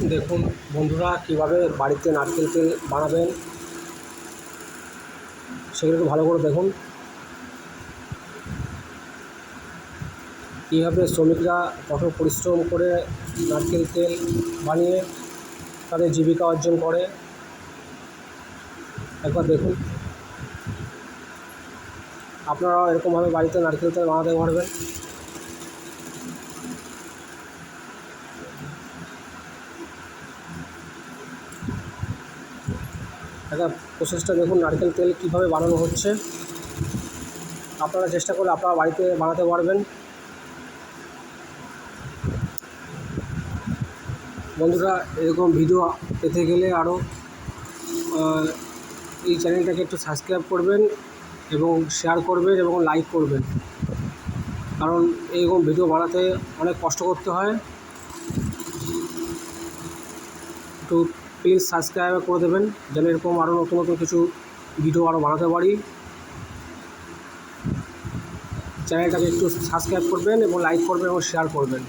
দেখুন বন্ধুরা, কীভাবে বাড়িতে নারকেল তেল বানাবেন সেগুলো একটু ভালো করে দেখুন। কীভাবে শ্রমিকরা কঠোর পরিশ্রম করে নারকেল তেল বানিয়ে তাদের জীবিকা অর্জন করে, একবার দেখুন। আপনারাও এরকমভাবে বাড়িতে নারকেল তেল বানাতে পারবেন। একটা প্রসেসটা দেখুন, নারকেল তেল কীভাবে বানানো হচ্ছে। আপনারা চেষ্টা করলে আপনারা বাড়িতে বানাতে পারবেন। বন্ধুরা, এরকম ভিডিও পেতে গেলে আরও এই চ্যানেলটাকে একটু সাবস্ক্রাইব করবেন এবং শেয়ার করবেন এবং লাইক করবেন, কারণ এইরকম ভিডিও বানাতে অনেক কষ্ট করতে হয়। একটু প্লিজ সাবস্ক্রাইব করে দেবেন, যেন এরকম আরও নতুন নতুন কিছু ভিডিও আরও বানাতে পারি। চ্যানেলটাকে একটু সাবস্ক্রাইব করবেন এবং লাইক করবেন এবং শেয়ার করবেন।